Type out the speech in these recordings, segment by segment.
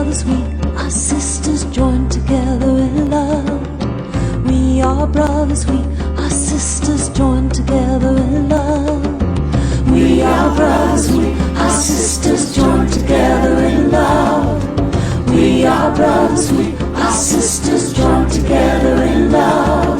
brothers, we are sisters joined together in love. We are brothers, we are sisters joined together in love. We are brothers, we are sisters joined together in love. We are brothers, we are sisters joined together in love.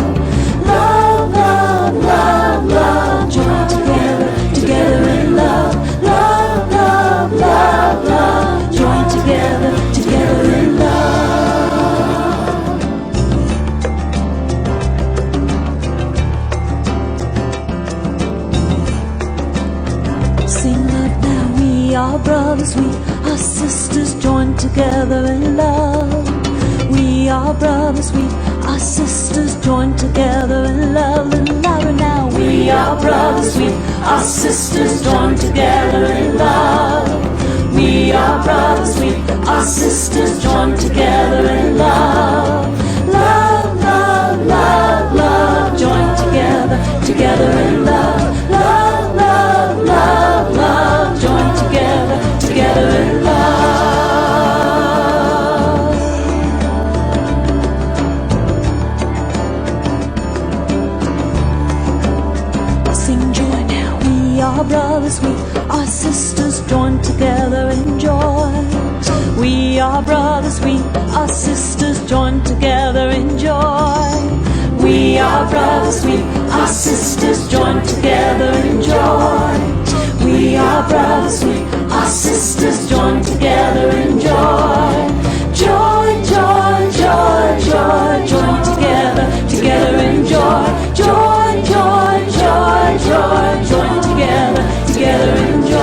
Love, love, love, love, joined together, together in love. Love, love, love, love, joined together, together in love. Sing out now, we are brothers, we are sisters joined together in love. We are brothers, we are sisters joined together in love. And louder now, we are brothers, we are sisters joined together in love. We are brothers, we are sisters joined together in love. Love, love, love, love, joined together, together in love. Love, love, love, love, joined together, together in love. Sing joy now, we are brothers, we are sisters joined together in joy. We are brothers, we are sisters joined together in joy. We are brothers, we are sisters joined together in joy. We are brothers, we are sisters joined together in joy. Joy, joy, joy, joy, joined together, together in joy. Joy, joy, joy, joy, joined together, together in joy.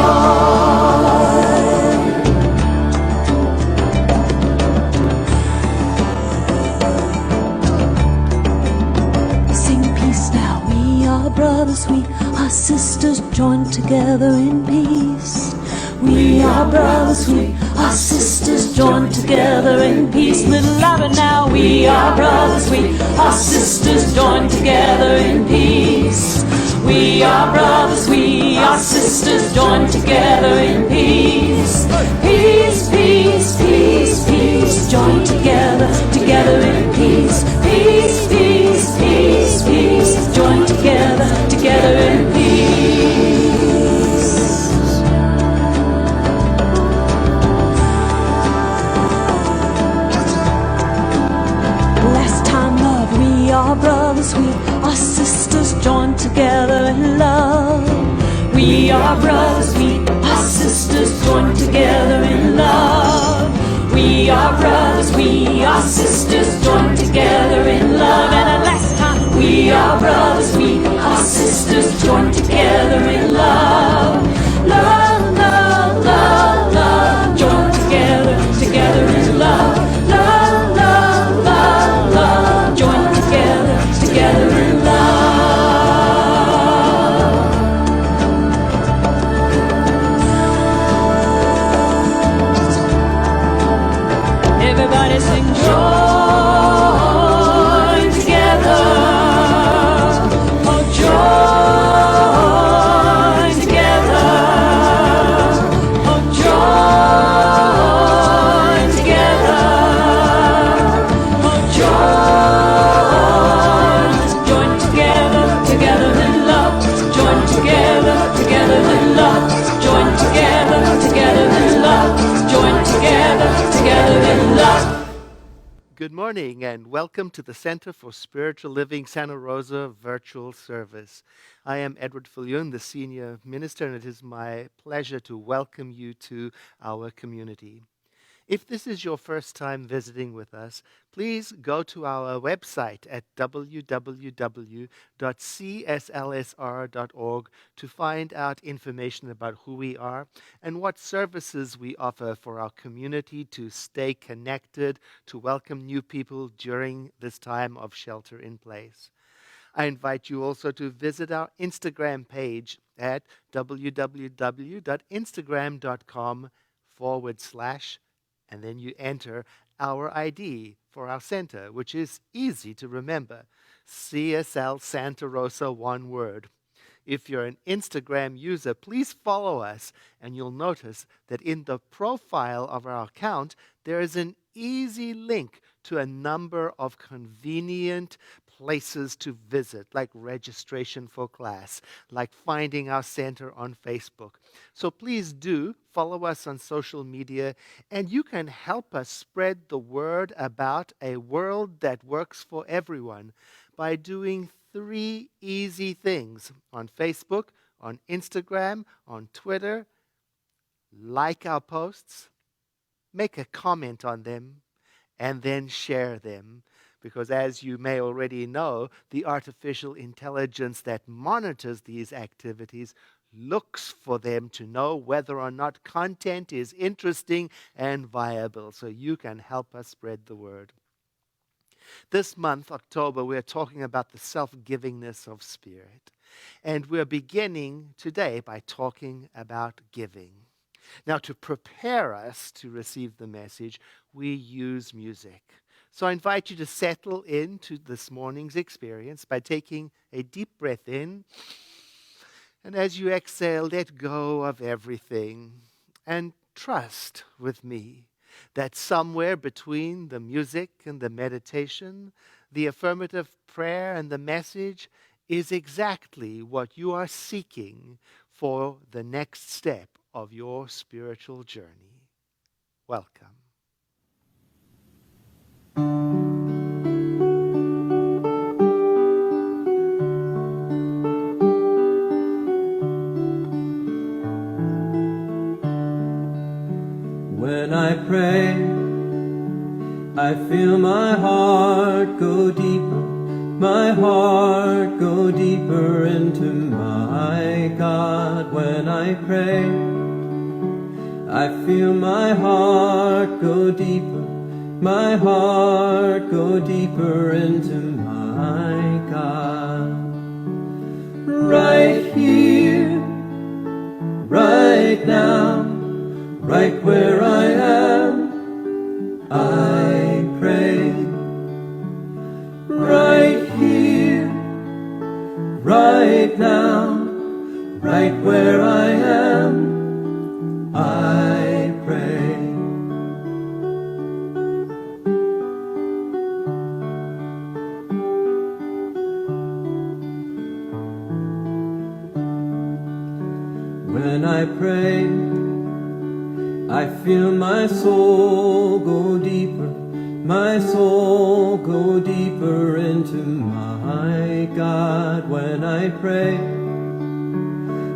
Sing peace now, we are brothers, we are sisters joined together in peace. We are brothers, we are sisters joined together in peace. Little louder now, we are brothers, we are sisters joined together in peace. We are brothers, we are sisters joined together in peace. Peace, peace, peace, peace, joined together, together in peace. Peace, peace, peace, peace, joined together, together in peace. Last time, love, we are brothers, we are sisters joined together in love. We are brothers, we are sisters joined together in love. We are brothers, we are sisters joined together in love. And last time, we are brothers, we are sisters joined together in love. Love, love, love, love, joined together, together in love. Love, love, love, love, joined together, together in love. Everybody sing joy together. Oh, joy together. Oh, joy together. Oh, joy. Join together, together in love. Join together, together in love. Join together, together in love. Join together, together in love. Good morning and welcome to the Center for Spiritual Living Santa Rosa virtual service. I am Edward Fillion, the Senior Minister, and it is my pleasure to welcome you to our community. If this is your first time visiting with us, please go to our website at www.cslsr.org to find out information about who we are and what services we offer for our community to stay connected, to welcome new people during this time of shelter in place. I invite you also to visit our Instagram page at www.instagram.com/ and then you enter our ID for our center, which is easy to remember, CSL Santa Rosa, one word. If you're an Instagram user, please follow us, and you'll notice that in the profile of our account, there is an easy link to a number of convenient places to visit, like registration for class, like finding our center on Facebook. So please do follow us on social media, and you can help us spread the word about a world that works for everyone by doing 3 easy things on Facebook, on Instagram, on Twitter. Like our posts, make a comment on them, and then share them. Because as you may already know, the artificial intelligence that monitors these activities looks for them to know whether or not content is interesting and viable. So you can help us spread the word. This month, October, we're talking about the self-givingness of spirit. And we're beginning today by talking about giving. Now, to prepare us to receive the message, we use music. So I invite you to settle into this morning's experience by taking a deep breath in. And as you exhale, let go of everything and trust with me that somewhere between the music and the meditation, the affirmative prayer and the message is exactly what you are seeking for the next step of your spiritual journey. Welcome. When I pray, I feel my heart go deeper, my heart go deeper into my God. When I pray, I feel my heart go deeper, my heart go deeper into my God. Right here, right now, right where I am, I pray. Right here, right now, right where I am, I pray. When I pray, I feel my soul go deeper, my soul go deeper into my God. When I pray,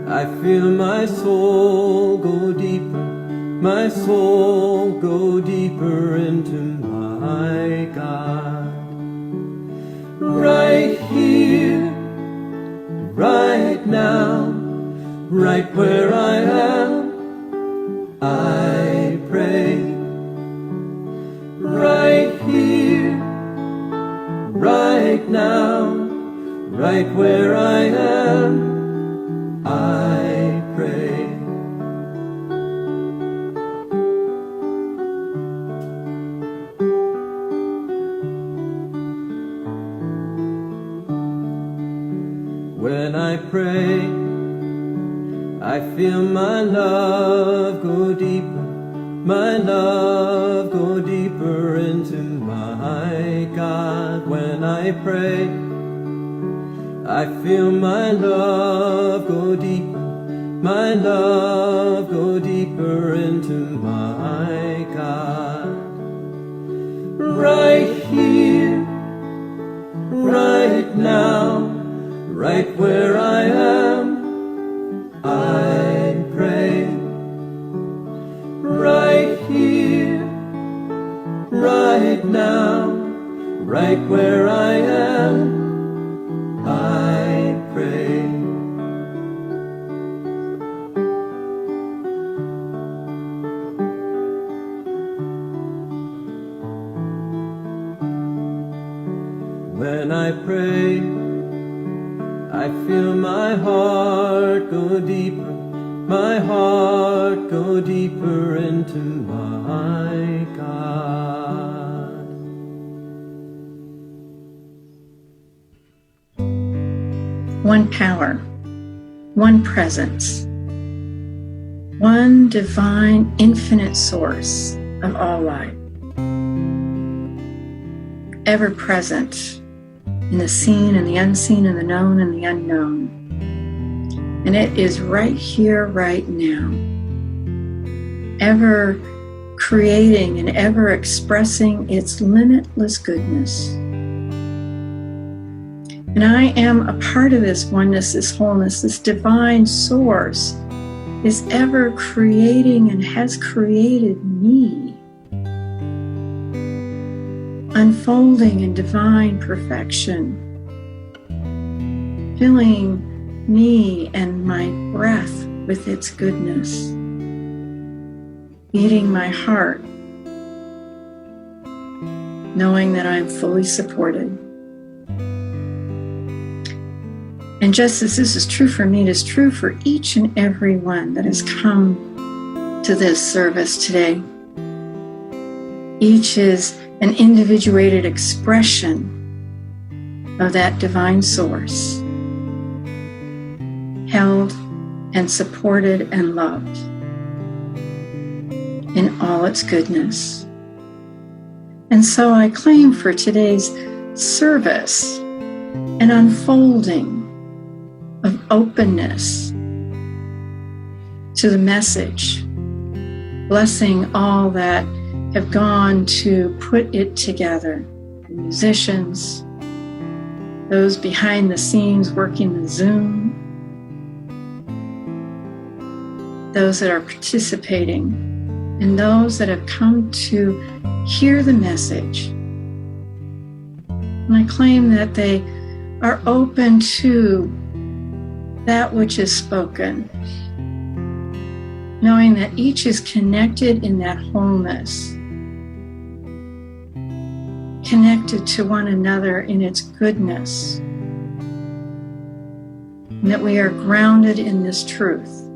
I feel my soul go deeper, my soul go deeper into my God. Right here, right now, right where I am, I pray. Right here, right now, right where I am, I pray. When I pray, I feel my love go deeper, my love go deeper into my God. When I pray, I feel my love go deeper, my love go deeper into my God. Right here, right now, right where I am, I pray. Right here, right now, right where I am, I pray. When I pray, I feel my heart go deeper, my heart go deeper into my God. One power, one presence, one divine infinite source of all life, ever present in the seen and the unseen and the known and the unknown. And it is right here, right now, ever creating and ever expressing its limitless goodness. And I am a part of this oneness, this wholeness, this divine source is ever creating and has created me, unfolding in divine perfection, filling me and my breath with its goodness, beating my heart, knowing that I'm fully supported. And just as this is true for me, it is true for each and every one that has come to this service today. Each is an individuated expression of that divine source, held and supported and loved in all its goodness. And so I claim for today's service an unfolding of openness to the message, blessing all that have gone to put it together, the musicians, those behind the scenes working the Zoom, those that are participating, and those that have come to hear the message. And I claim that they are open to that which is spoken, knowing that each is connected in that wholeness, connected to one another in its goodness, and that we are grounded in this truth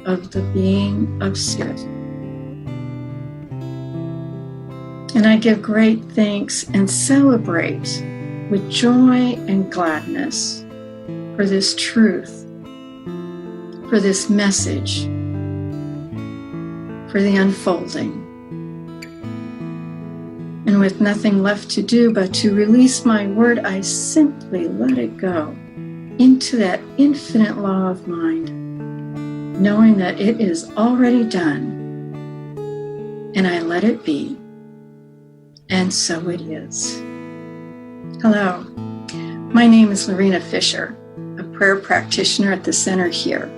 of the being of spirit. And I give great thanks and celebrate with joy and gladness for this truth, for this message, for the unfolding. And with nothing left to do but to release my word, I simply let it go into that infinite law of mind, knowing that it is already done, and I let it be, and so it is. Hello, my name is Lorena Fisher, a prayer practitioner at the center here.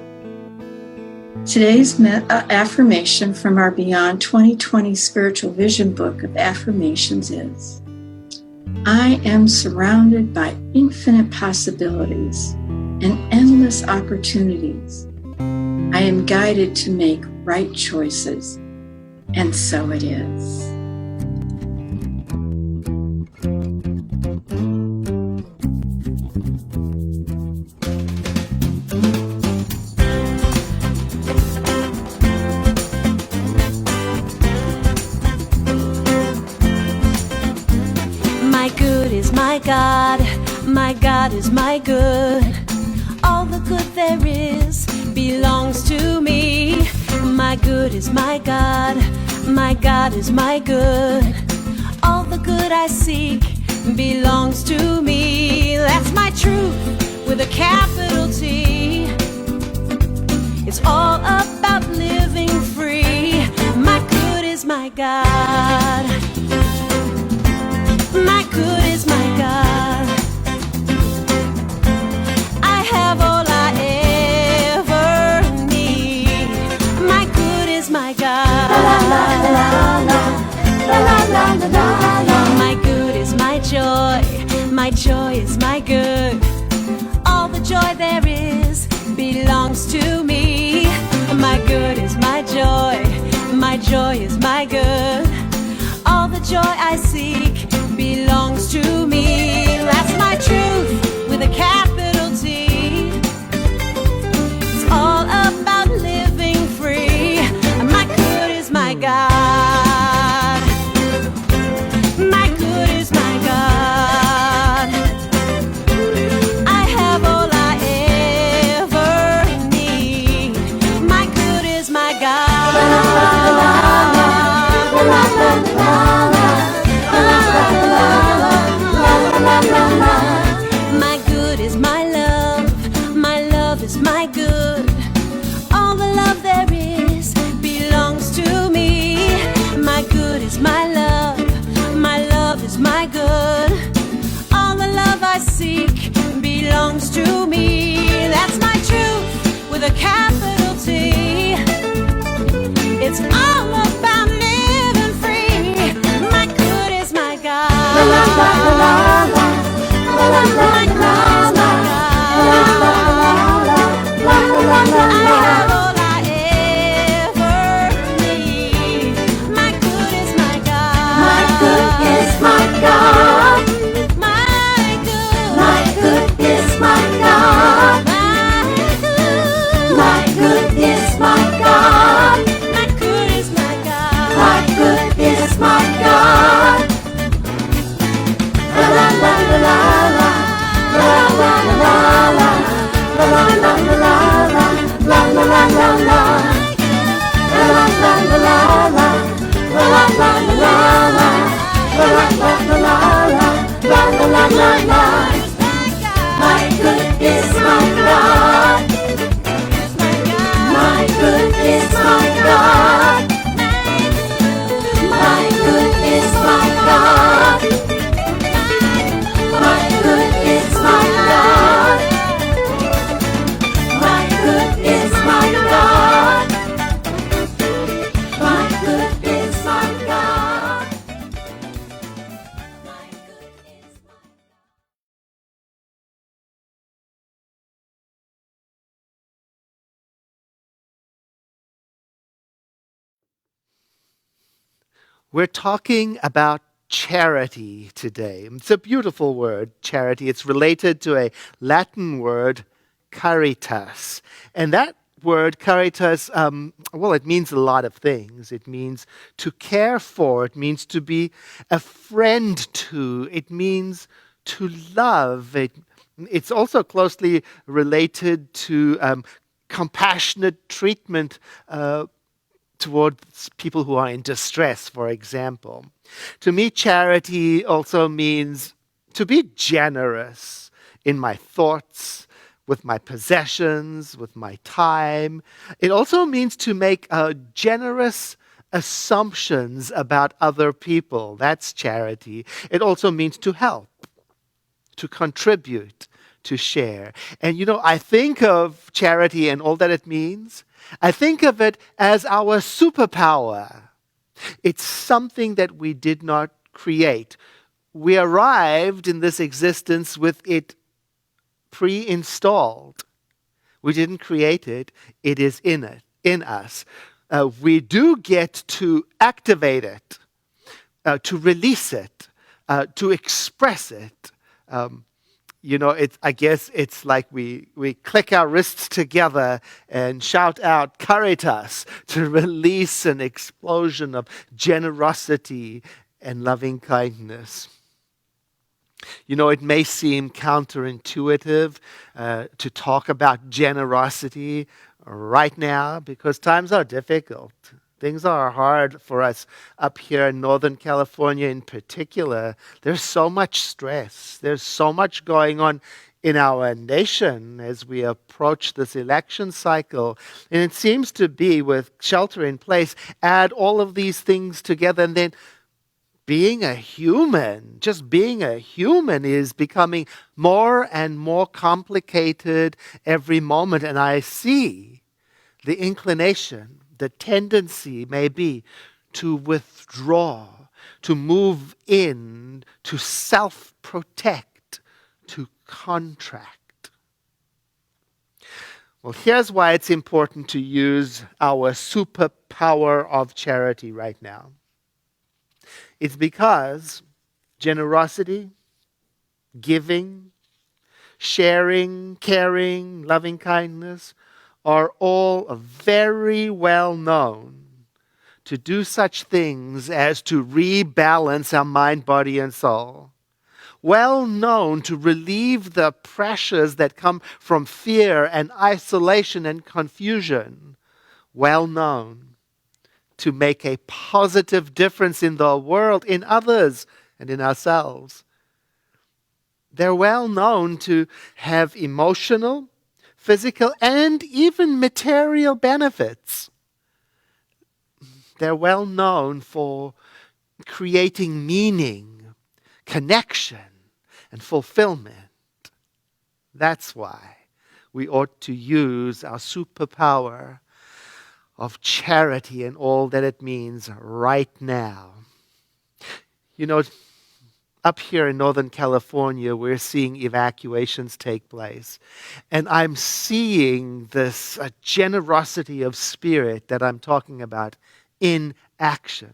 Today's affirmation from our Beyond 2020 Spiritual Vision Book of Affirmations is, I am surrounded by infinite possibilities and endless opportunities. I am guided to make right choices, and so it is. My God is my good. All the good there is belongs to me. My good is my God is my good. All the good I seek belongs to me. That's my truth with a capital T. It's all about living free. My good is my God. My good is my God. I have all I ever need. My good is my God. My good is my joy. My joy is my good. All the joy there is belongs to me. My good is my joy. My joy is my good. All the joy I seek belongs to me. That's my truth with a capital T. It's all about living free. My good is my God. My good is my God. I have all I ever need. My good is my God. My good is my God. My good is my God. My good is my God. My good is my God. My good is my God. My good is my We're talking about charity today. It's a beautiful word, charity. It's related to a Latin word, caritas. And that word, caritas, well, it means a lot of things. It means to care for, it means to be a friend to, it means to love. It's also closely related to compassionate treatment towards people who are in distress, for example. To me, charity also means to be generous in my thoughts, with my possessions, with my time. It also means to make generous assumptions about other people. That's charity. It also means to help, to contribute, to share. And I think of charity and all that it means. I think of it as our superpower. It's something that we did not create. We arrived in this existence with it pre-installed. We didn't create it. It is in us. We do get to activate it, to release it, to express it. I guess it's like we click our wrists together and shout out caritas to release an explosion of generosity and loving kindness. It may seem counterintuitive to talk about generosity right now because times are difficult. Things are hard for us up here in Northern California in particular. There's so much stress. There's so much going on in our nation as we approach this election cycle. And it seems to be with shelter in place, add all of these things together, and then being a human, just being a human is becoming more and more complicated every moment. And I see the inclination, the tendency may be to withdraw, to move in, to self-protect, to contract. Well, here's why it's important to use our superpower of charity right now. It's because generosity, giving, sharing, caring, loving kindness are all very well known to do such things as to rebalance our mind, body, and soul. Well known to relieve the pressures that come from fear and isolation and confusion. Well known to make a positive difference in the world, in others, and in ourselves. They're well known to have emotional, physical, and even material benefits. They're well known for creating meaning, connection, and fulfillment. That's why we ought to use our superpower of charity and all that it means right now. Up here in Northern California, we're seeing evacuations take place. And I'm seeing this generosity of spirit that I'm talking about in action.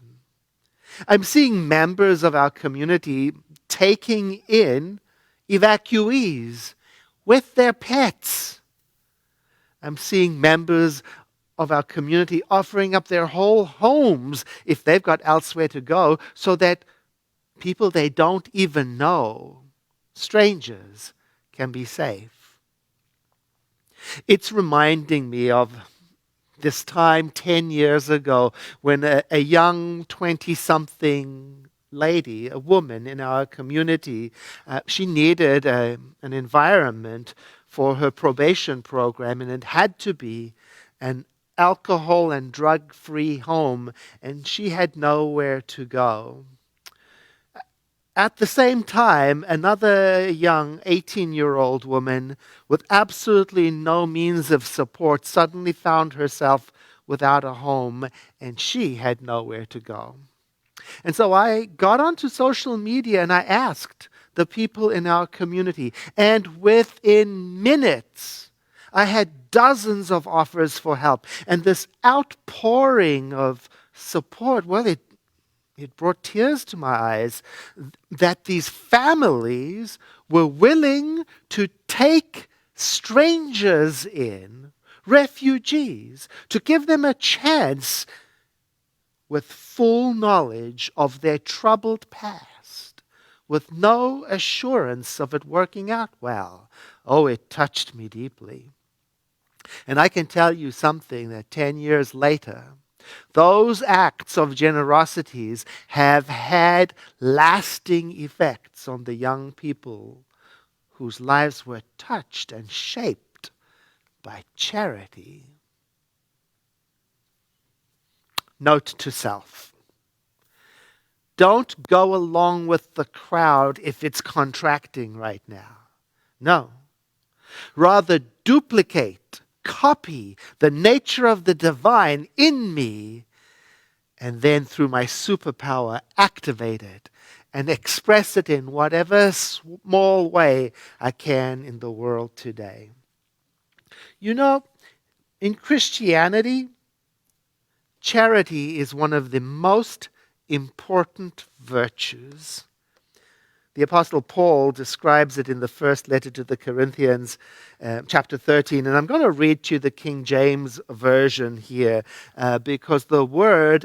I'm seeing members of our community taking in evacuees with their pets. I'm seeing members of our community offering up their whole homes if they've got elsewhere to go so that people they don't even know, strangers, can be safe. It's reminding me of this time 10 years ago when a young 20-something lady, a woman in our community, she needed an environment for her probation program, and it had to be an alcohol and drug-free home, and she had nowhere to go. At the same time, another young 18-year-old woman with absolutely no means of support suddenly found herself without a home, and she had nowhere to go. And so I got onto social media and I asked the people in our community, and within minutes, I had dozens of offers for help. And this outpouring of support, well, it brought tears to my eyes that these families were willing to take strangers in, refugees, to give them a chance with full knowledge of their troubled past, with no assurance of it working out well. Oh, it touched me deeply. And I can tell you something that 10 years later, those acts of generosities have had lasting effects on the young people whose lives were touched and shaped by charity. Note to self: don't go along with the crowd if it's contracting right now. No. Rather, duplicate, copy the nature of the divine in me, and then through my superpower activate it and express it in whatever small way I can in the world today. You know, in Christianity, charity is one of the most important virtues. The Apostle Paul describes it in the first letter to the Corinthians, chapter 13. And I'm going to read to you the King James Version here because the word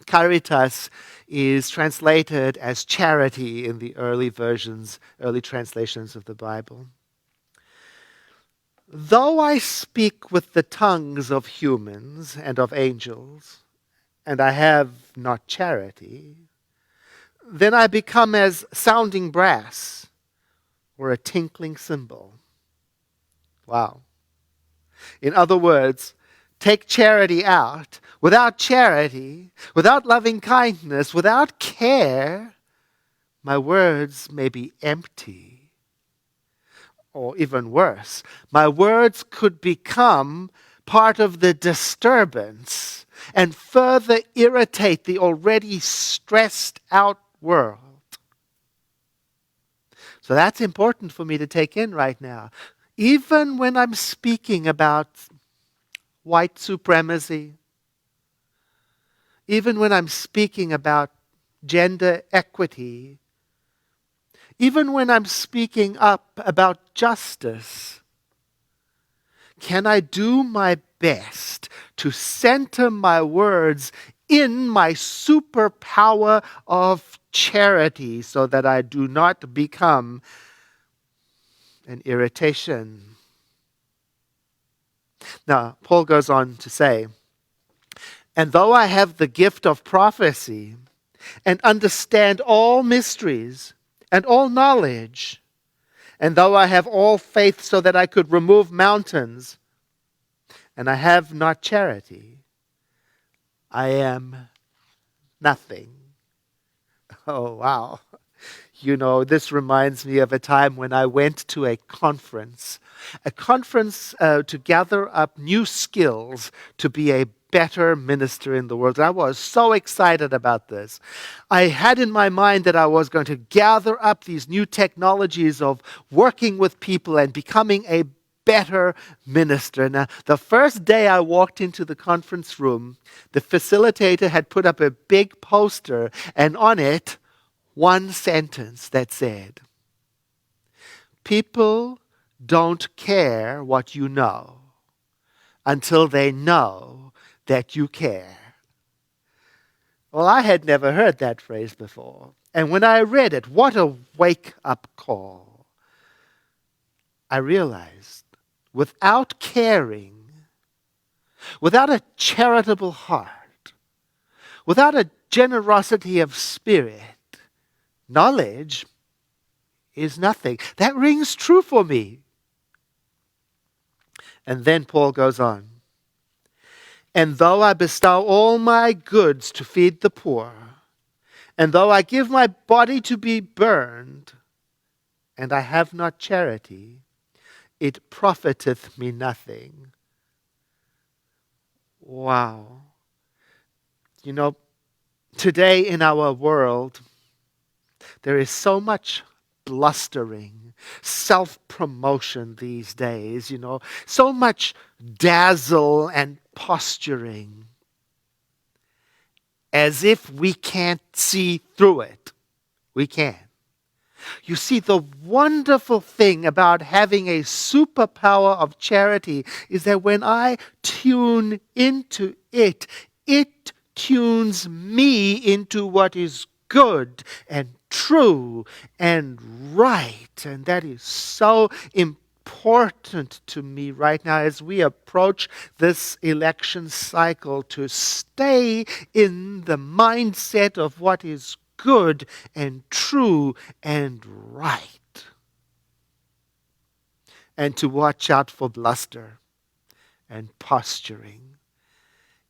caritas is translated as charity in the early versions, early translations of the Bible. Though I speak with the tongues of humans and of angels, and I have not charity, then I become as sounding brass or a tinkling cymbal. Wow. In other words, take charity out. Without charity, without loving kindness, without care, my words may be empty. Or even worse, my words could become part of the disturbance and further irritate the already stressed out world. So that's important for me to take in right now. Even when I'm speaking about white supremacy, even when I'm speaking about gender equity, even when I'm speaking up about justice, can I do my best to center my words in my superpower of charity so that I do not become an irritation? Now, Paul goes on to say, and though I have the gift of prophecy and understand all mysteries and all knowledge, and though I have all faith so that I could remove mountains, and I have not charity, I am nothing. Oh, wow. You know, this reminds me of a time when I went to a conference to gather up new skills to be a better minister in the world. And I was so excited about this. I had in my mind that I was going to gather up these new technologies of working with people and becoming a better minister. Now, the first day I walked into the conference room, the facilitator had put up a big poster, and on it, one sentence that said, people don't care what you know until they know that you care. Well, I had never heard that phrase before. And when I read it, what a wake-up call. I realized, without caring, without a charitable heart, without a generosity of spirit, knowledge is nothing. That rings true for me. And then Paul goes on. And though I bestow all my goods to feed the poor, and though I give my body to be burned, and I have not charity, it profiteth me nothing. Wow. You know, today in our world, there is so much blustering, self-promotion these days, so much dazzle and posturing, as if we can't see through it. We can. You see, the wonderful thing about having a superpower of charity is that when I tune into it, it tunes me into what is good and true and right. And that is so important to me right now as we approach this election cycle, to stay in the mindset of what is good and true and right, and to watch out for bluster and posturing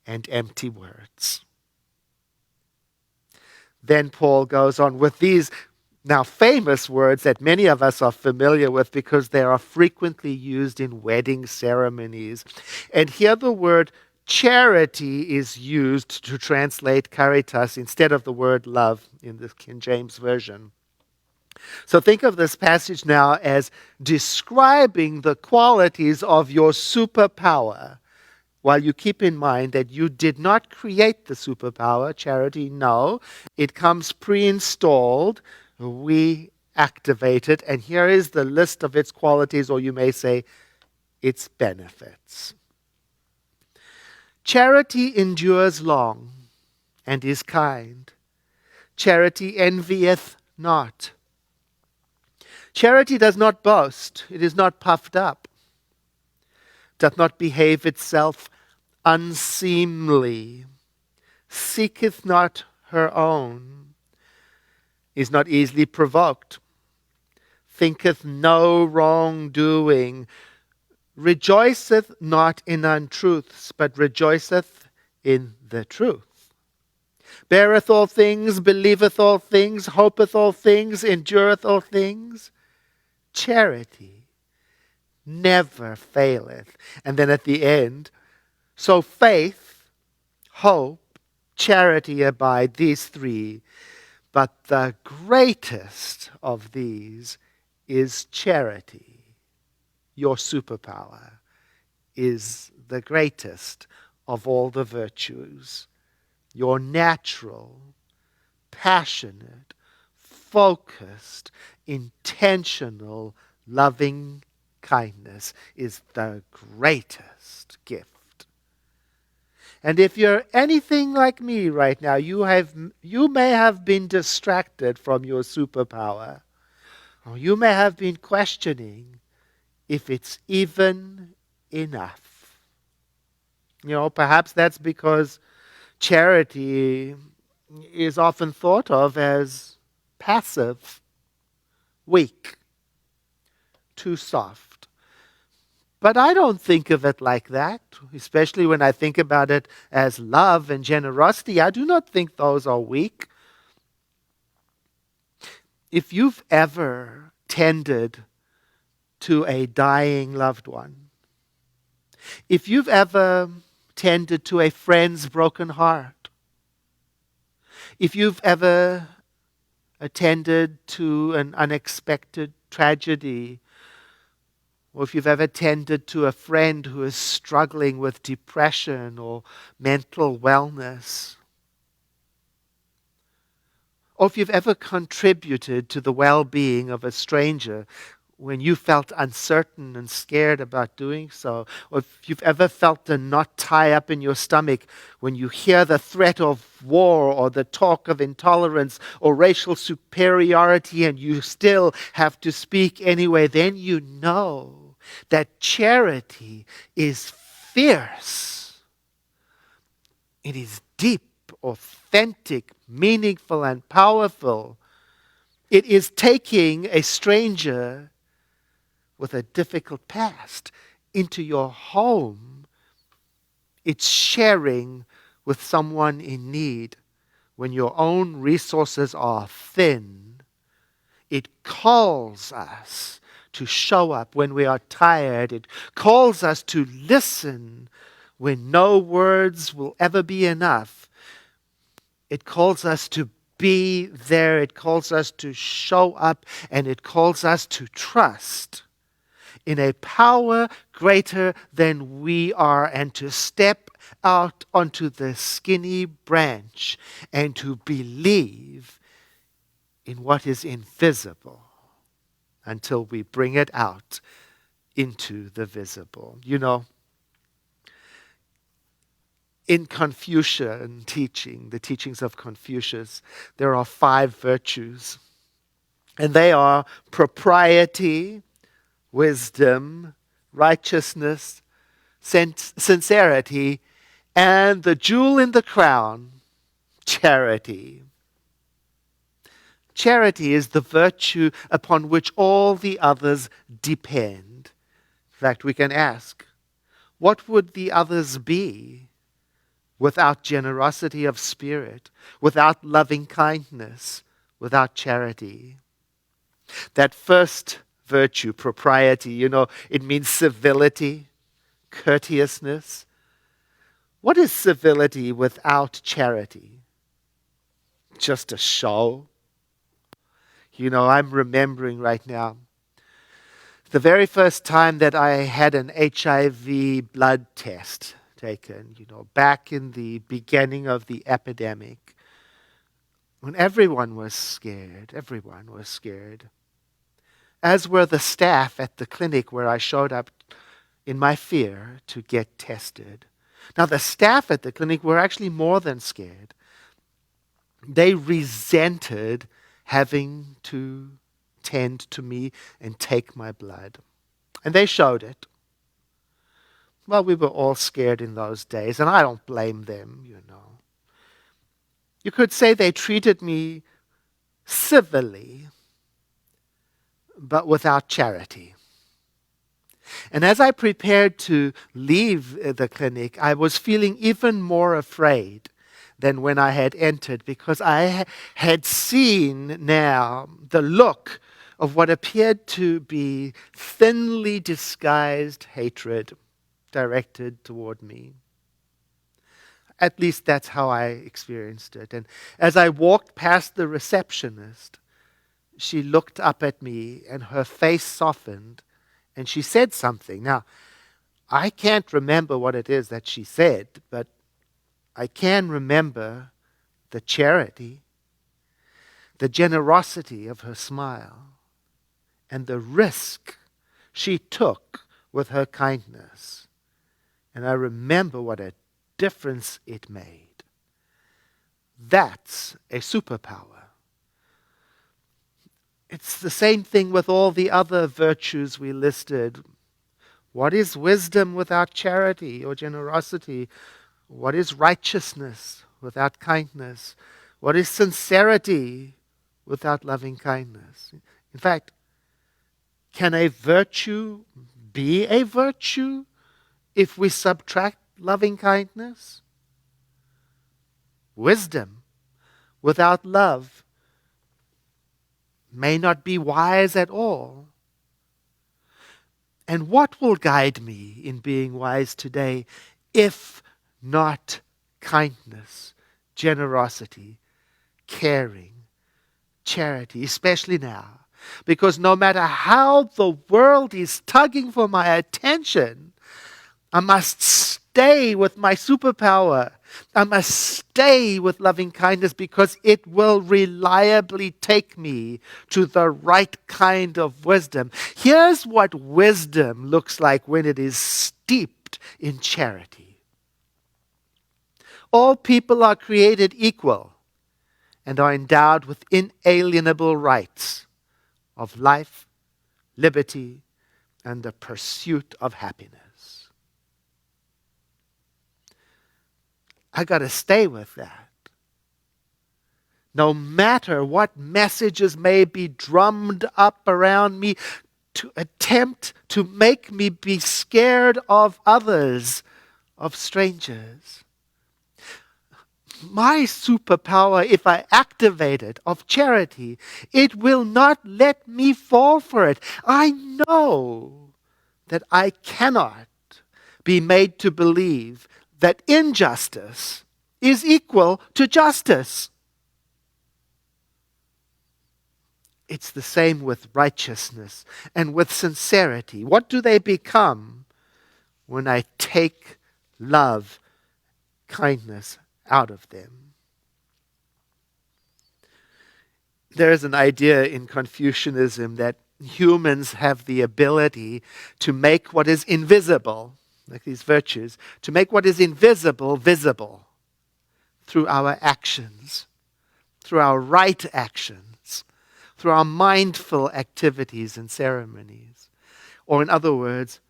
and empty words. Then Paul goes on with these now famous words that many of us are familiar with because they are frequently used in wedding ceremonies. And here the word charity is used to translate caritas instead of the word love in the King James Version. So think of this passage now as describing the qualities of your superpower, while you keep in mind that you did not create the superpower, charity. No, it comes pre-installed. We activate it, and here is the list of its qualities, or you may say its benefits. Charity endures long and is kind. Charity envieth not. Charity does not boast. It is not puffed up. Doth not behave itself unseemly. Seeketh not her own. Is not easily provoked. Thinketh no wrongdoing. Rejoiceth not in untruths, but rejoiceth in the truth. Beareth all things, believeth all things, hopeth all things, endureth all things. Charity never faileth. And then at the end, so faith, hope, charity abide, these three. But the greatest of these is charity. Your superpower is the greatest of all the virtues. Your natural, passionate, focused, intentional, loving kindness is the greatest gift. And if you're anything like me right now, you may have been distracted from your superpower. Or you may have been questioning if it's even enough. Perhaps that's because charity is often thought of as passive, weak, too soft. But I don't think of it like that, especially when I think about it as love and generosity. I do not think those are weak. If you've ever tended to a dying loved one, if you've ever tended to a friend's broken heart, if you've ever attended to an unexpected tragedy, or if you've ever tended to a friend who is struggling with depression or mental wellness, or if you've ever contributed to the well-being of a stranger when you felt uncertain and scared about doing so, or if you've ever felt a knot tie up in your stomach when you hear the threat of war or the talk of intolerance or racial superiority and you still have to speak anyway, then you know that charity is fierce. It is deep, authentic, meaningful, and powerful. It is taking a stranger with a difficult past into your home. It's sharing with someone in need when your own resources are thin. It calls us to show up when we are tired. It calls us to listen when no words will ever be enough. It calls us to be there. It calls us to show up, and it calls us to trust in a power greater than we are, and to step out onto the skinny branch and to believe in what is invisible until we bring it out into the visible. You know, in Confucian teaching, the teachings of Confucius, there are 5 virtues. And they are propriety, wisdom, righteousness, sincerity, and the jewel in the crown, charity. Charity is the virtue upon which all the others depend. In fact, we can ask, what would the others be without generosity of spirit, without loving kindness, without charity? That first virtue, propriety, you know, it means civility, courteousness. What is civility without charity? Just a show. You know, I'm remembering right now the very first time that I had an HIV blood test taken, you know, back in the beginning of the epidemic, when everyone was scared, as were the staff at the clinic where I showed up in my fear to get tested. Now, the staff at the clinic were actually more than scared. They resented having to tend to me and take my blood. And they showed it. Well, we were all scared in those days, and I don't blame them, you know. You could say they treated me civilly, but without charity. And as I prepared to leave the clinic, I was feeling even more afraid than when I had entered, because I had seen now the look of what appeared to be thinly disguised hatred directed toward me. At least that's how I experienced it. And as I walked past the receptionist, she looked up at me and her face softened and she said something. Now, I can't remember what it is that she said, but I can remember the charity, the generosity of her smile, and the risk she took with her kindness. And I remember what a difference it made. That's a superpower. It's the same thing with all the other virtues we listed. What is wisdom without charity or generosity? What is righteousness without kindness? What is sincerity without loving kindness? In fact, can a virtue be a virtue if we subtract loving kindness? Wisdom without love may not be wise at all. And what will guide me in being wise today if not kindness, generosity, caring, charity, especially now? Because no matter how the world is tugging for my attention, I must stay with my superpower. I must stay with loving kindness, because it will reliably take me to the right kind of wisdom. Here's what wisdom looks like when it is steeped in charity. All people are created equal and are endowed with inalienable rights of life, liberty, and the pursuit of happiness. I got to stay with that. No matter what messages may be drummed up around me to attempt to make me be scared of others, of strangers. My superpower, if I activate it, of charity, it will not let me fall for it. I know that I cannot be made to believe that injustice is equal to justice. It's the same with righteousness and with sincerity. What do they become when I take love, kindness out of them? There is an idea in Confucianism that humans have the ability to make what is invisible, like these virtues, to make what is invisible visible through our actions, through our right actions, through our mindful activities and ceremonies. Or in other words,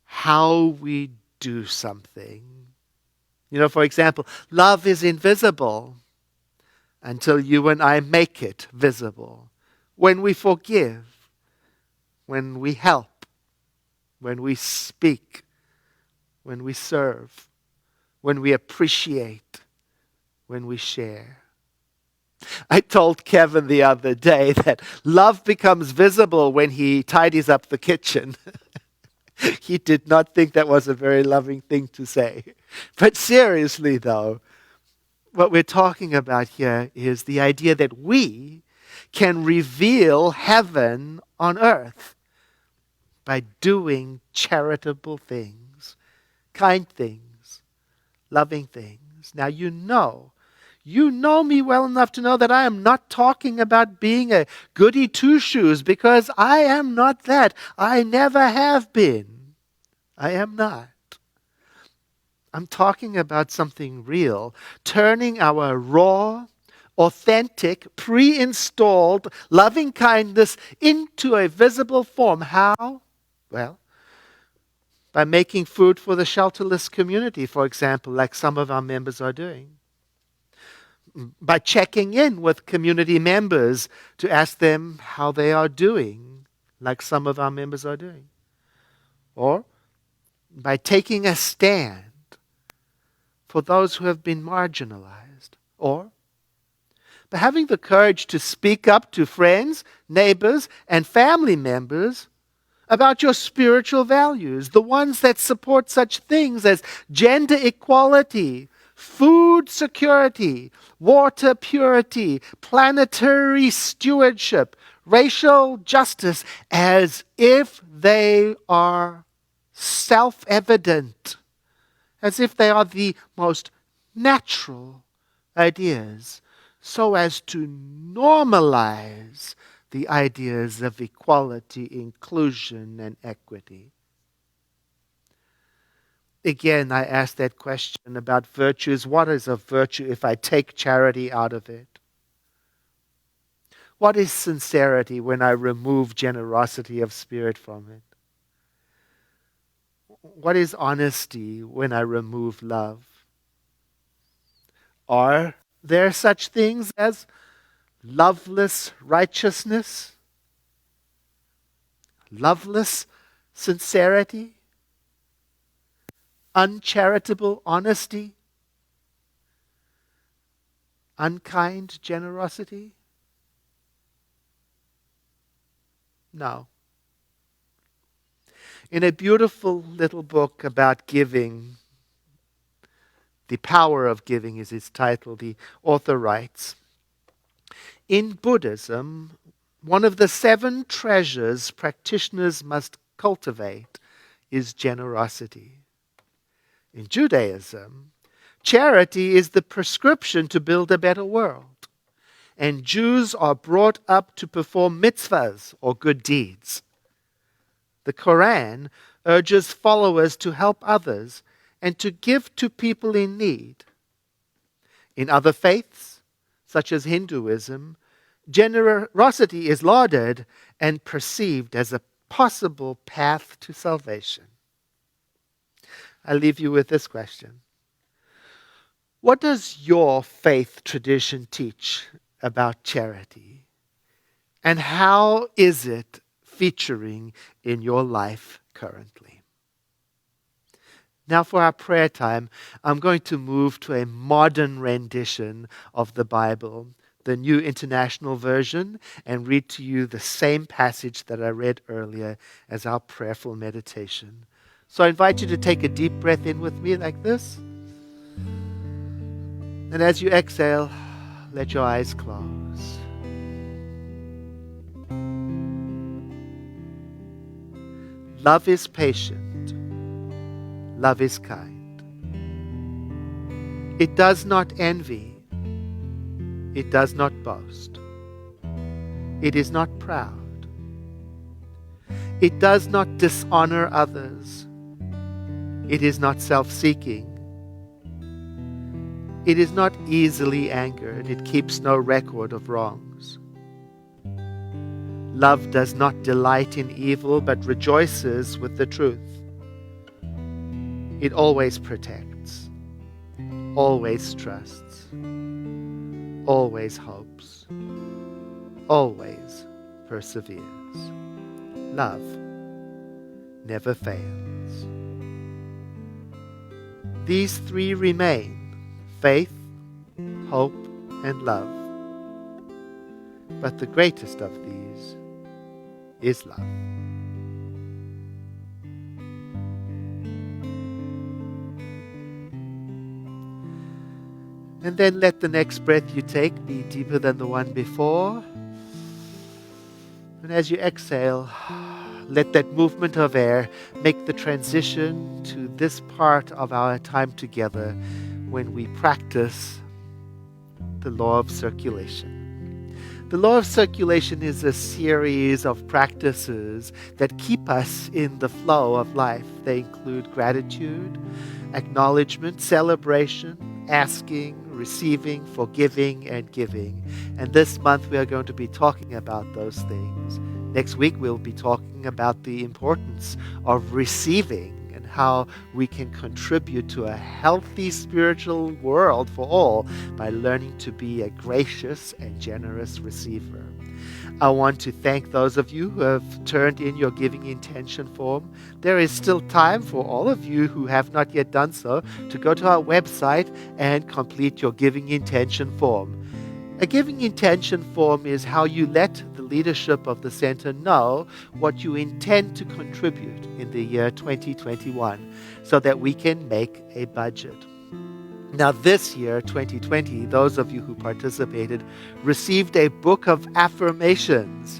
how we do something. You know, for example, love is invisible until you and I make it visible. When we forgive, when we help, when we speak, when we serve, when we appreciate, when we share. I told Kevin the other day that love becomes visible when he tidies up the kitchen. He did not think that was a very loving thing to say. But seriously, though, what we're talking about here is the idea that we can reveal heaven on earth by doing charitable things, kind things, loving things. Now you know me well enough to know that I am not talking about being a goody two-shoes, because I am not that. I never have been. I am not. I'm talking about something real, turning our raw, authentic, pre-installed loving kindness into a visible form. How? Well, by making food for the shelterless community, for example, like some of our members are doing. By checking in with community members to ask them how they are doing, like some of our members are doing. Or by taking a stand for those who have been marginalized. Or by having the courage to speak up to friends, neighbors, and family members about your spiritual values, the ones that support such things as gender equality, food security, water purity, planetary stewardship, racial justice, as if they are self-evident, as if they are the most natural ideas, so as to normalize the ideas of equality, inclusion, and equity. Again, I ask that question about virtues. What is a virtue if I take charity out of it? What is sincerity when I remove generosity of spirit from it? What is honesty when I remove love? Are there such things as loveless righteousness? Loveless sincerity? Uncharitable honesty? Unkind generosity? No. In a beautiful little book about giving, The Power of Giving is its title, the author writes, in Buddhism, one of the 7 treasures practitioners must cultivate is generosity. In Judaism, charity is the prescription to build a better world, and Jews are brought up to perform mitzvahs or good deeds. The Quran urges followers to help others and to give to people in need. In other faiths, such as Hinduism, generosity is lauded and perceived as a possible path to salvation. I leave you with this question. What does your faith tradition teach about charity? And how is it featuring in your life currently? Now for our prayer time, I'm going to move to a modern rendition of the Bible, the New International Version, and read to you the same passage that I read earlier as our prayerful meditation. So I invite you to take a deep breath in with me like this. And as you exhale, let your eyes close. Love is patient. Love is kind. It does not envy. It does not boast. It is not proud. It does not dishonor others. It is not self-seeking. It is not easily angered. It keeps no record of wrongs. Love does not delight in evil, but rejoices with the truth. It always protects, always trusts, always hopes, always perseveres. Love never fails. These three remain: faith, hope, and love. But the greatest of these is love. And then let the next breath you take be deeper than the one before. And as you exhale, let that movement of air make the transition to this part of our time together when we practice the law of circulation. The law of circulation is a series of practices that keep us in the flow of life. They include gratitude, acknowledgement, celebration, asking, receiving, forgiving, and giving. And this month we are going to be talking about those things. Next week we'll be talking about the importance of receiving and how we can contribute to a healthy spiritual world for all by learning to be a gracious and generous receiver. I want to thank those of you who have turned in your giving intention form. There is still time for all of you who have not yet done so to go to our website and complete your giving intention form. A giving intention form is how you let the leadership of the center know what you intend to contribute in the year 2021 so that we can make a budget. Now this year, 2020, those of you who participated received a book of affirmations.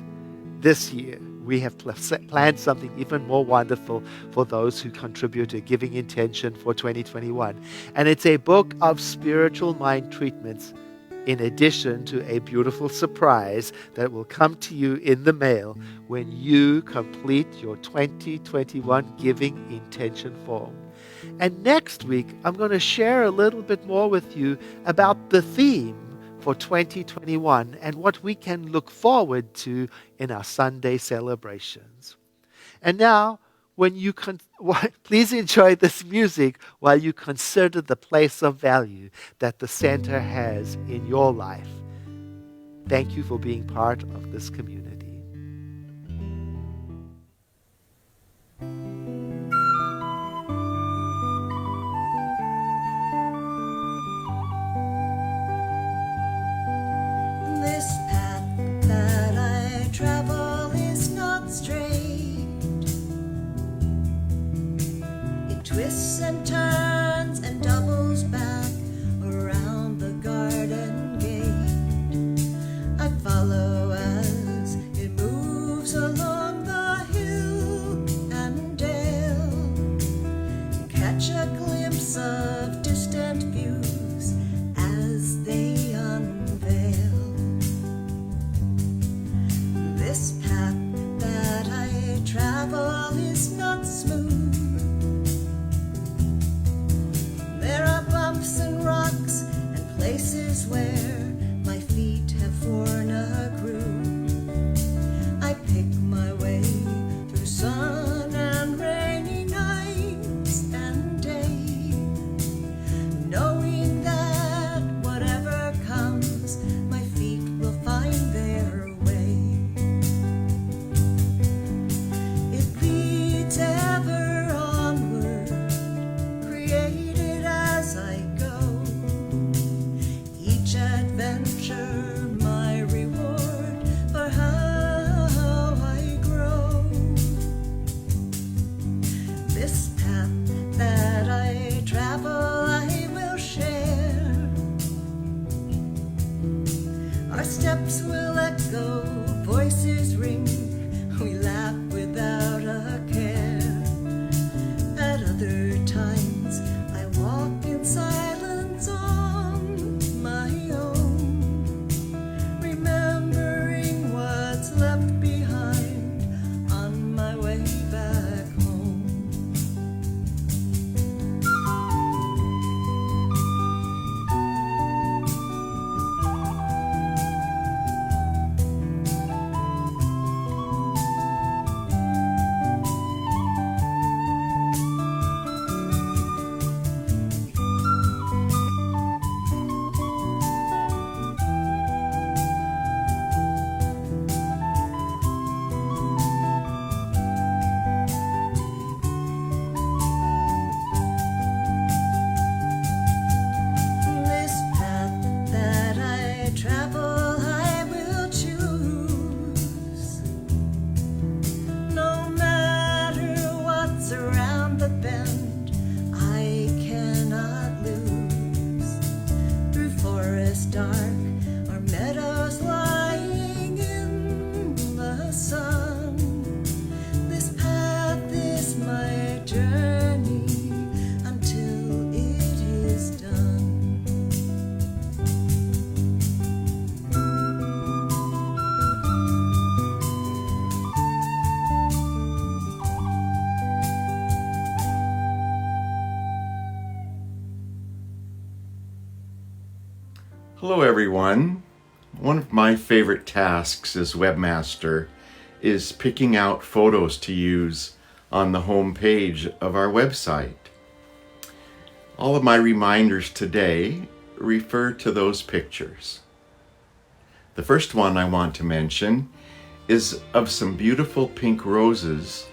This year, we have planned something even more wonderful for those who contribute to Giving Intention for 2021. And it's a book of spiritual mind treatments in addition to a beautiful surprise that will come to you in the mail when you complete your 2021 Giving Intention form. And next week, I'm going to share a little bit more with you about the theme for 2021 and what we can look forward to in our Sunday celebrations. And now, please enjoy this music while you consider the place of value that the center has in your life. Thank you for being part of this community. This path that I travel is not straight. It twists and turns and doubles back around the garden gate. I follow as Our steps will echo, voices ring. We laugh without a care. At other times, I walk in silence on my own, remembering what's left behind on my way back home. This path that I travel, I will choose. No matter what's around the bend, I cannot lose. Through forest dark or meadows lying in the sun, this path is my journey until it is done. Hello everyone. One of my favorite tasks as webmaster is picking out photos to use on the home page of our website. All of my reminders today refer to those pictures. The first one I want to mention is of some beautiful pink roses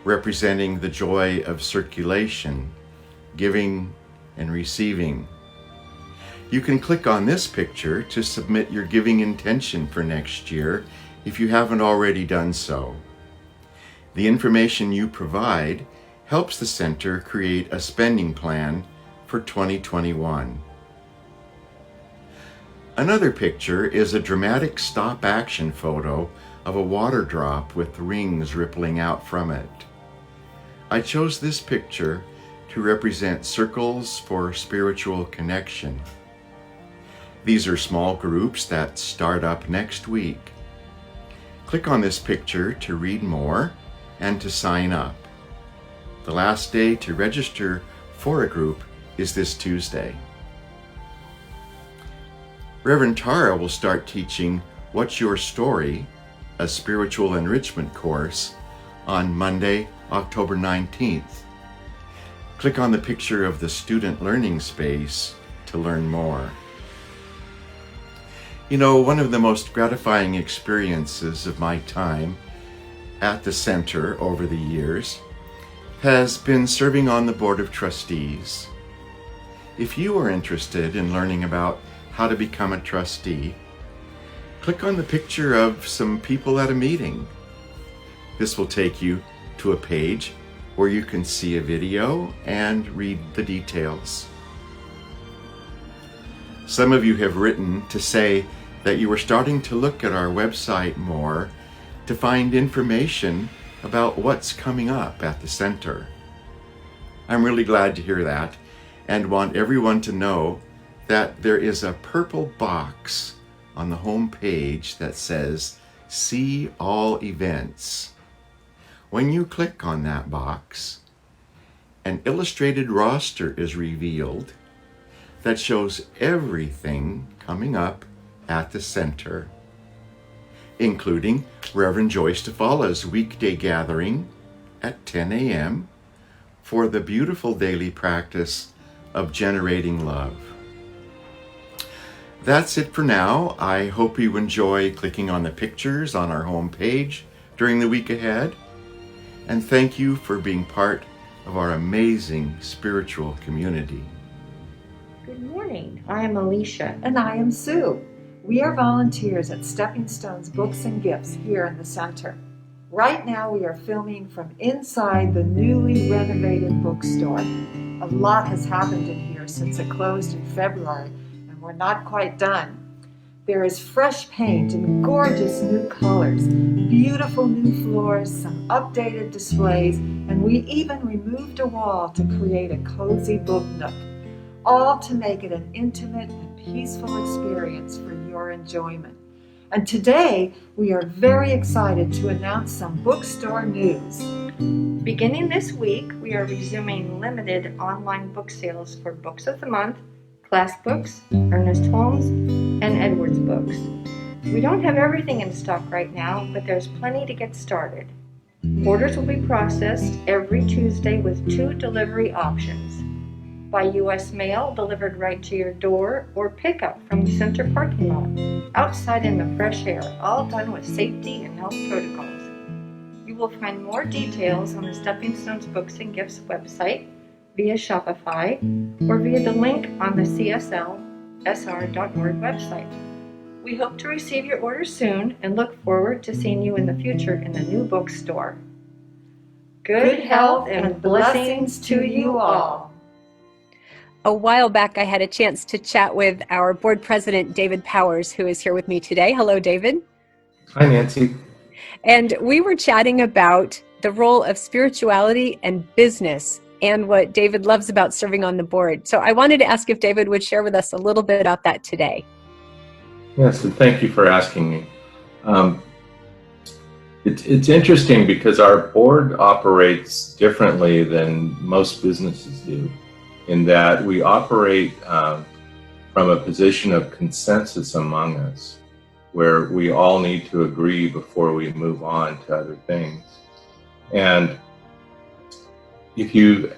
representing the joy of circulation, giving and receiving. You can click on this picture to submit your giving intention for next year if you haven't already done so. The information you provide helps the center create a spending plan for 2021. Another picture is a dramatic stop-action photo of a water drop with rings rippling out from it. I chose this picture to represent Circles for Spiritual Connection. These are small groups that start up next week. Click on this picture to read more and to sign up. The last day to register for a group is this Tuesday. Reverend Tara will start teaching What's Your Story, a spiritual enrichment course, on Monday, October 19th. Click on the picture of the student learning space to learn more. You know, one of the most gratifying experiences of my time at the center over the years has been serving on the Board of Trustees. If you are interested in learning about how to become a trustee, click on the picture of some people at a meeting. This will take you to a page where you can see a video and read the details. Some of you have written to say that you are starting to look at our website more to find information about what's coming up at the center. I'm really glad to hear that and want everyone to know that there is a purple box on the home page that says See All Events. When you click on that box, an illustrated roster is revealed that shows everything coming up at the center, including Reverend Joyce Tafala's weekday gathering at 10 a.m. for the beautiful daily practice of generating love. That's it for now. I hope you enjoy clicking on the pictures on our home page during the week ahead, and thank you for being part of our amazing spiritual community. Good morning. I am Alicia. And I am Sue. We are volunteers at Stepping Stones Books and Gifts here in the center. Right now we are filming from inside the newly renovated bookstore. A lot has happened in here since it closed in February, and we're not quite done. There is fresh paint and gorgeous new colors, beautiful new floors, some updated displays, and we even removed a wall to create a cozy book nook, all to make it an intimate and peaceful experience for your enjoyment. And today, we are very excited to announce some bookstore news. Beginning this week, we are resuming limited online book sales for Books of the Month, Class Books, Ernest Holmes, and Edwards Books. We don't have everything in stock right now, but there's plenty to get started. Orders will be processed every Tuesday with 2 delivery options: by U.S. mail delivered right to your door, or pickup from the center parking lot, outside in the fresh air, all done with safety and health protocols. You will find more details on the Stepping Stones Books and Gifts website, via Shopify, or via the link on the cslsr.org website. We hope to receive your order soon and look forward to seeing you in the future in the new bookstore. Good health and blessings to you all. A while back, I had a chance to chat with our board president, David Powers, who is here with me today. Hello, David. Hi, Nancy. And we were chatting about the role of spirituality and business and what David loves about serving on the board. So I wanted to ask if David would share with us a little bit about that today. Yes, and thank you for asking me. It's interesting because our board operates differently than most businesses do, in that we operate from a position of consensus among us, where we all need to agree before we move on to other things. And if you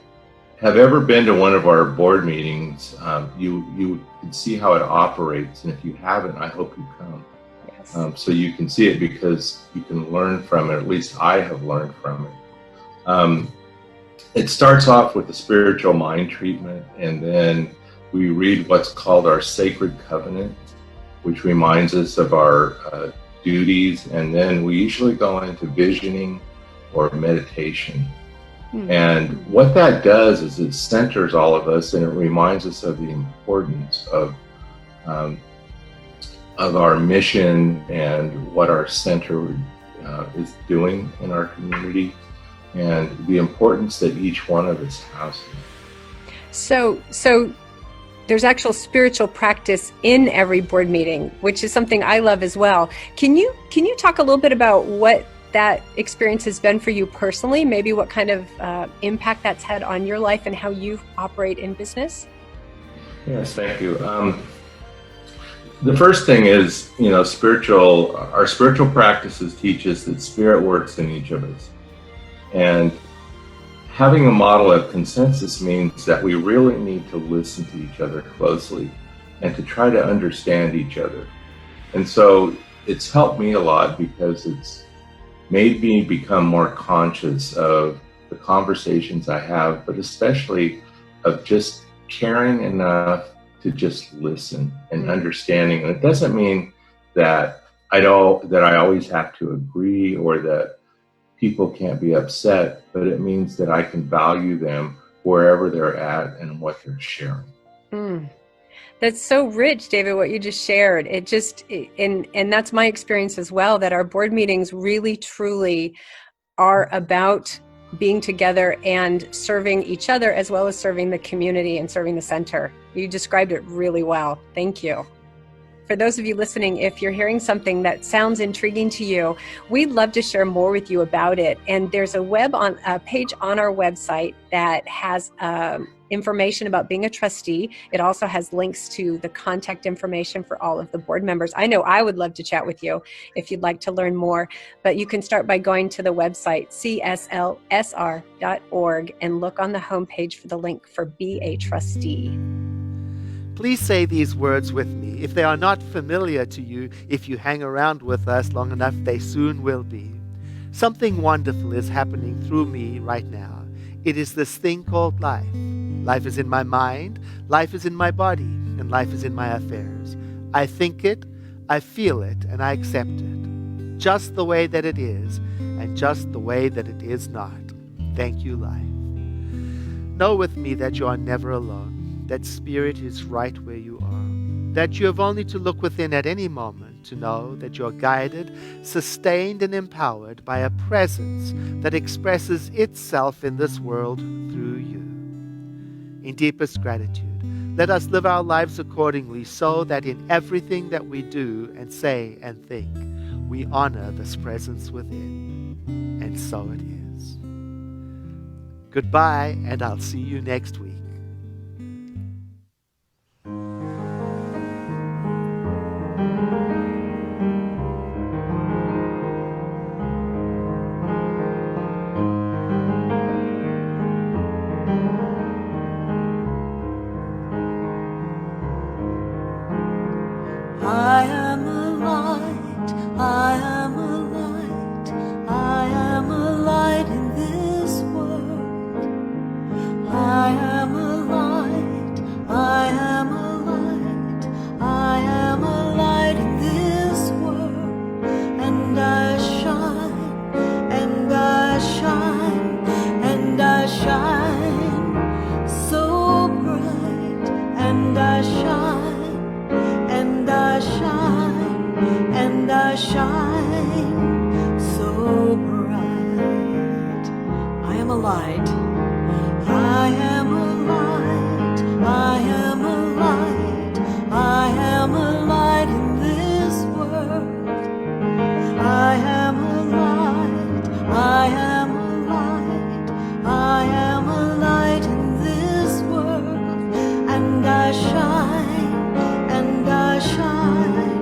have ever been to one of our board meetings, you can see how it operates. And if you haven't, I hope you come. Yes. So you can see it, because you can learn from it. At least I have learned from it. It starts off with the spiritual mind treatment, and then we read what's called our sacred covenant, which reminds us of our duties, and then we usually go into visioning or meditation. And what that does is it centers all of us, and it reminds us of the importance of our mission and what our center is doing in our community, and the importance that each one of us has. So there's actual spiritual practice in every board meeting, which is something I love as well. Can you talk a little bit about what that experience has been for you personally, maybe what kind of impact that's had on your life and how you operate in business? Yes, thank you. The first thing is, our spiritual practices teach us that spirit works in each of us. And having a model of consensus means that we really need to listen to each other closely and to try to understand each other. And so it's helped me a lot, because it's made me become more conscious of the conversations I have, but especially of just caring enough to just listen and understanding. And it doesn't mean that I always have to agree or that people can't be upset, but it means that I can value them wherever they're at and what they're sharing. That's so rich, David, what you just shared. And that's my experience as well, that our board meetings really, truly are about being together and serving each other, as well as serving the community and serving the center. You described it really well. Thank you. For those of you listening, if you're hearing something that sounds intriguing to you, we'd love to share more with you about it. And there's a page on our website that has information about being a trustee. It also has links to the contact information for all of the board members. I know I would love to chat with you if you'd like to learn more, but you can start by going to the website cslsr.org and look on the homepage for the link for Be a Trustee. Please say these words with me. If they are not familiar to you, if you hang around with us long enough, they soon will be. Something wonderful is happening through me right now. It is this thing called life. Life is in my mind, life is in my body, and life is in my affairs. I think it, I feel it, and I accept it. Just the way that it is, and just the way that it is not. Thank you, life. Know with me that you are never alone. That spirit is right where you are. that you have only to look within at any moment to know that you're guided, sustained, and empowered by a presence that expresses itself in this world through you. In deepest gratitude, let us live our lives accordingly so that in everything that we do and say and think, we honor this presence within. And so it is. Goodbye, and I'll see you next week. I am a light, I am a light, I am a light in this world. I am a light, I am a light, I am a light in this world. And I shine, and I shine, and I shine so bright, and I shine. And I shine, and I shine so bright. I am a light, I am a light, I am a light, I am a light in this world. I am a light, I am a light, I am a light in this world. And I shine, and I shine,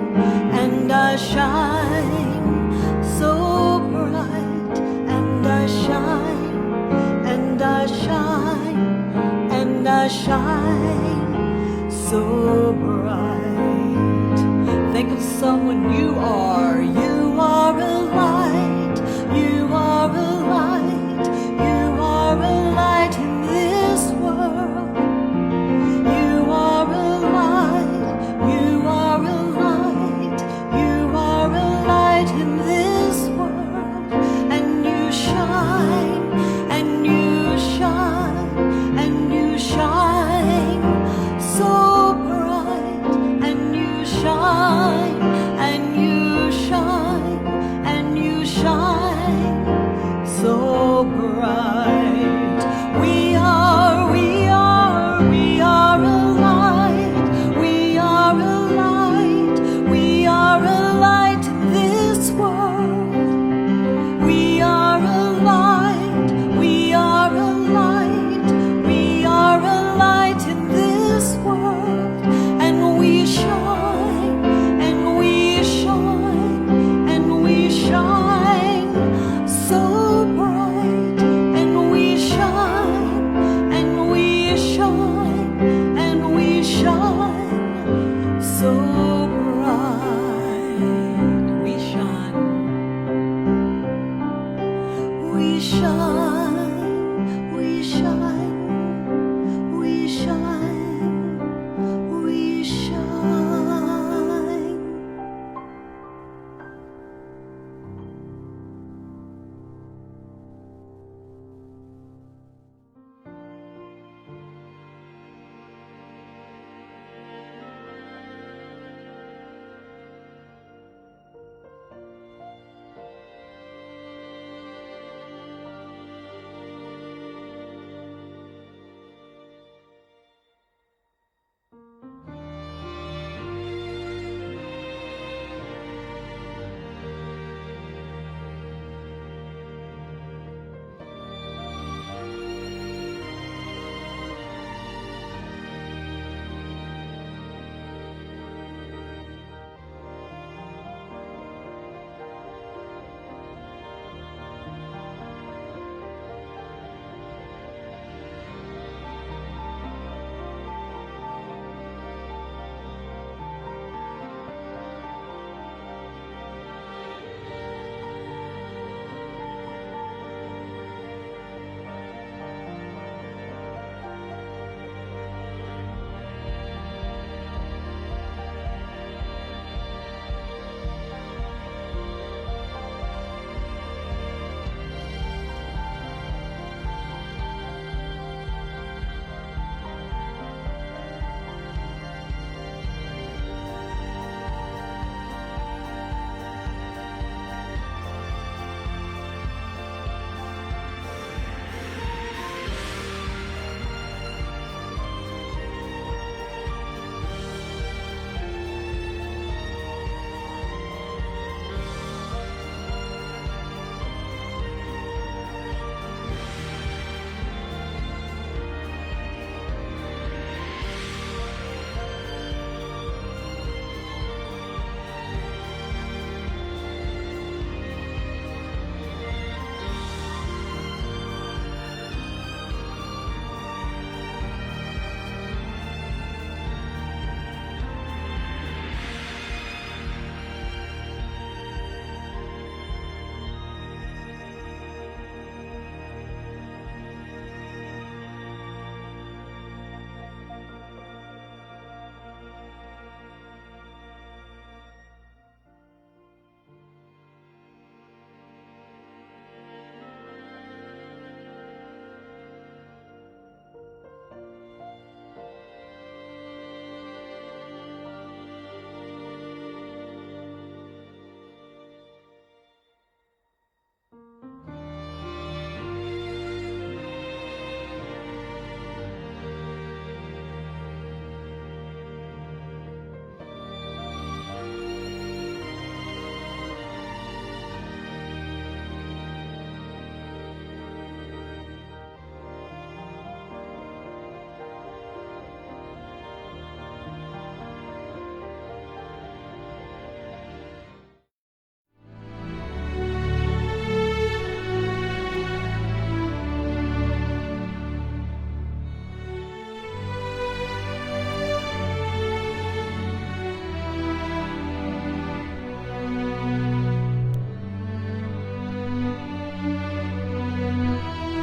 and I shine so bright. And I shine, and I shine, and I shine so bright. Think of someone you are.